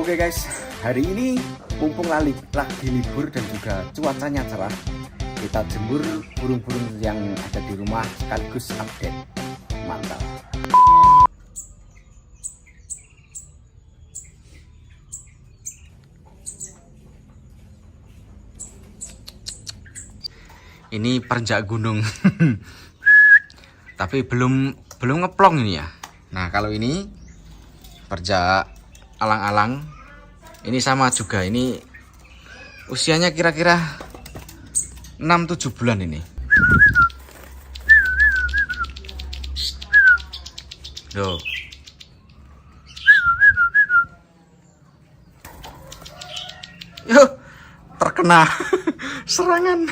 Oke guys, hari ini mumpung lagi libur dan juga cuacanya cerah, kita jemur burung-burung yang ada di rumah sekaligus update. Mantap. Ini perenjak gunung. Tapi belum ngeplong ini ya. Nah, kalau ini perenjak alang-alang, ini sama juga. Ini usianya kira-kira 6-7 bulan ini. Loh. Yuk, terkena serangan.